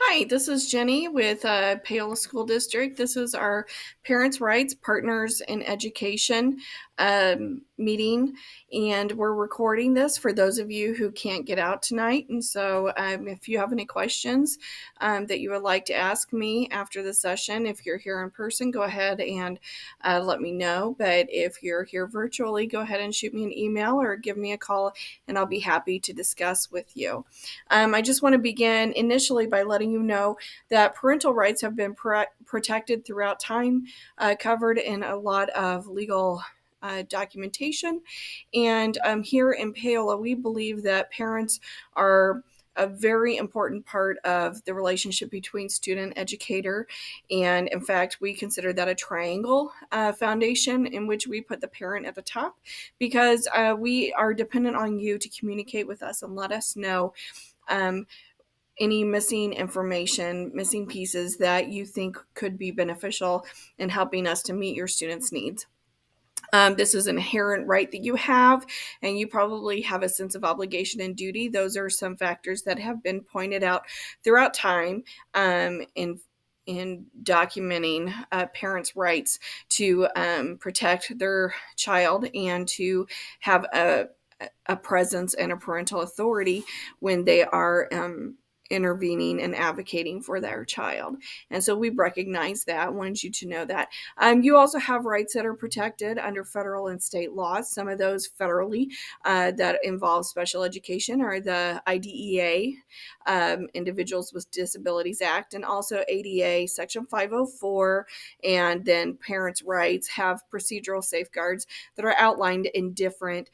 Hi, this is Jenny with Paola School District. This is our Parents' Rights Partners in Education meeting, and we're recording this for those of you who can't get out tonight. And so, if you have any questions that you would like to ask me after the session, if you're here in person, go ahead and let me know. But if you're here virtually, go ahead and shoot me an email or give me a call, and I'll be happy to discuss with you. I just want to begin initially by letting you know that parental rights have been protected throughout time, covered in a lot of legal documentation. And here in Paola, we believe that parents are a very important part of the relationship between student and educator. And in fact, we consider that a triangle foundation in which we put the parent at the top because we are dependent on you to communicate with us and let us know um, any missing information, missing pieces that you think could be beneficial in helping us to meet your students' needs. This is an inherent right that you have, and you probably have a sense of obligation and duty. Those are some factors that have been pointed out throughout time in documenting parents' rights to protect their child and to have a presence and a parental authority when they are intervening and advocating for their child. And so we recognize that, wanted you to know that. You also have rights that are protected under federal and state laws. Some of those federally that involve special education are the IDEA, Individuals with Disabilities Act, and also ADA Section 504, and then parents' rights have procedural safeguards that are outlined in different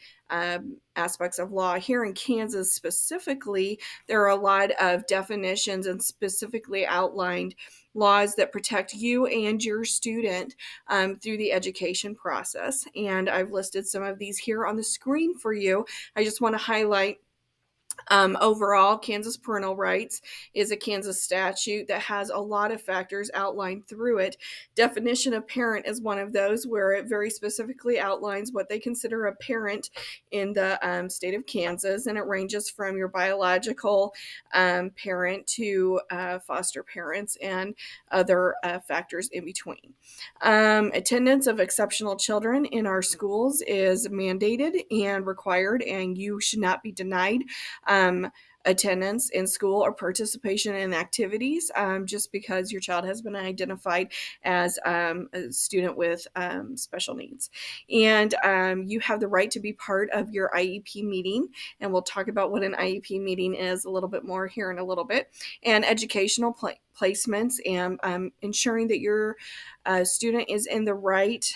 aspects of law. Here in Kansas specifically, there are a lot of definitions and specifically outlined laws that protect you and your student through the education process. And I've listed some of these here on the screen for you. I just want to highlight overall, Kansas Parental Rights is a Kansas statute that has a lot of factors outlined through it. Definition of parent is one of those where it very specifically outlines what they consider a parent in the state of Kansas, and it ranges from your biological parent to foster parents and other factors in between. Attendance of exceptional children in our schools is mandated and required, and you should not be denied attendance in school or participation in activities just because your child has been identified as a student with special needs. And you have the right to be part of your IEP meeting, and we'll talk about what an IEP meeting is a little bit more here in a little bit, and educational placements and ensuring that your student is in the right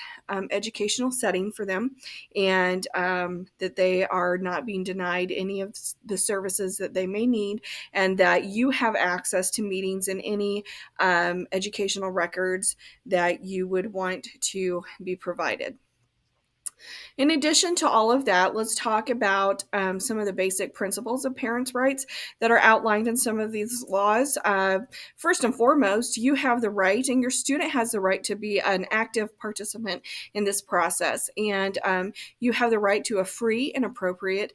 educational setting for them, and that they are not being denied any of the services that they may need, and that you have access to meetings and any educational records that you would want to be provided. In addition to all of that, let's talk about some of the basic principles of parents' rights that are outlined in some of these laws. First and foremost, you have the right, and your student has the right to be an active participant in this process. And you have the right to a free and appropriate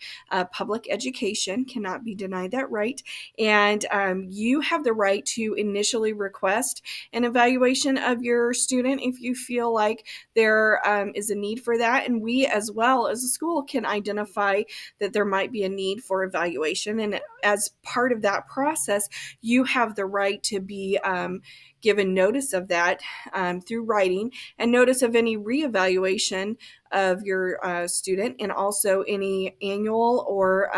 public education, cannot be denied that right. And you have the right to initially request an evaluation of your student if you feel like there is a need for that. And we, as well as a school, can identify that there might be a need for evaluation. And as part of that process, you have the right to be given notice of that through writing, and notice of any reevaluation of your student, and also any annual or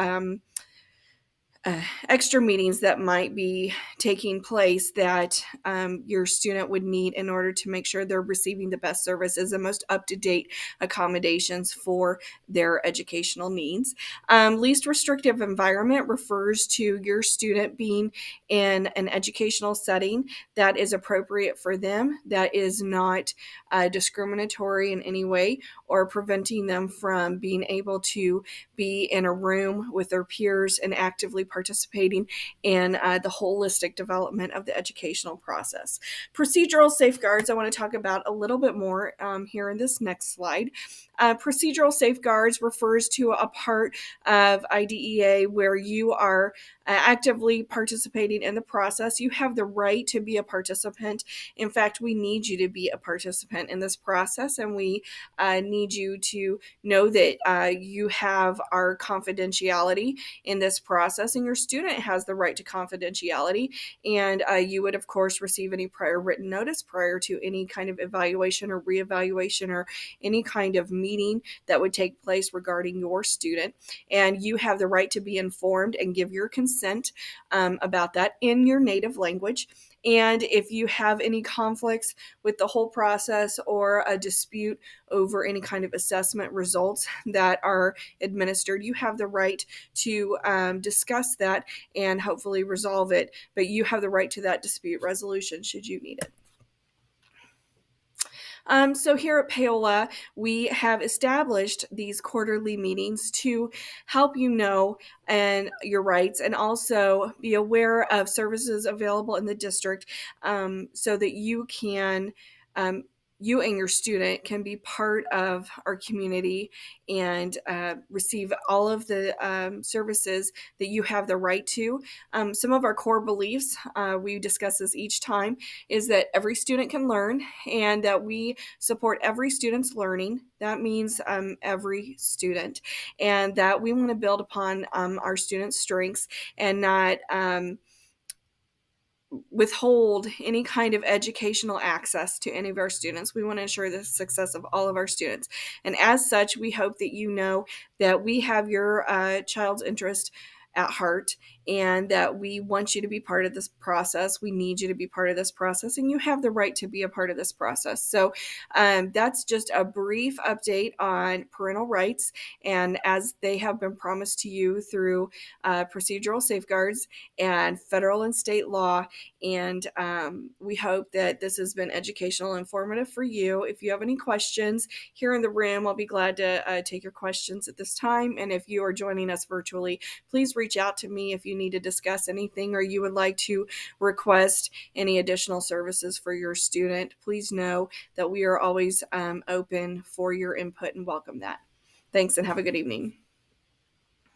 extra meetings that might be taking place that your student would need in order to make sure they're receiving the best services and most up-to-date accommodations for their educational needs. Least restrictive environment refers to your student being in an educational setting that is appropriate for them, that is not discriminatory in any way or preventing them from being able to be in a room with their peers and actively participating in the holistic development of the educational process. Procedural safeguards I want to talk about a little bit more here in this next slide. Procedural safeguards refers to a part of IDEA where you are actively participating in the process. You have the right to be a participant. In fact, we need you to be a participant in this process, and we need you to know that you have our confidentiality in this process, and your student has the right to confidentiality. And you would, of course, receive any prior written notice prior to any kind of evaluation or reevaluation or any kind of meeting that would take place regarding your student. And you have the right to be informed and give your consent about that in your native language. And if you have any conflicts with the whole process or a dispute over any kind of assessment results that are administered, you have the right to discuss that and hopefully resolve it. But you have the right to that dispute resolution should you need it. So here at Paola, we have established these quarterly meetings to help you know and your rights and also be aware of services available in the district so that you can you and your student can be part of our community and receive all of the services that you have the right to. Some of our core beliefs, we discuss this each time, is that every student can learn and that we support every student's learning. That means every student, and that we want to build upon our students' strengths and not withhold any kind of educational access to any of our students. We want to ensure the success of all of our students. And as such, we hope that you know that we have your child's interest at heart and that we want you to be part of this process. We need you to be part of this process, and you have the right to be a part of this process. So that's just a brief update on parental rights, and as they have been promised to you through procedural safeguards and federal and state law. And we hope that this has been educational and informative for you. If you have any questions here in the room, I'll be glad to take your questions at this time. And if you are joining us virtually, please reach out to me if you need to discuss anything or you would like to request any additional services for your student. Please know that we are always open for your input and welcome that. Thanks and have a good evening.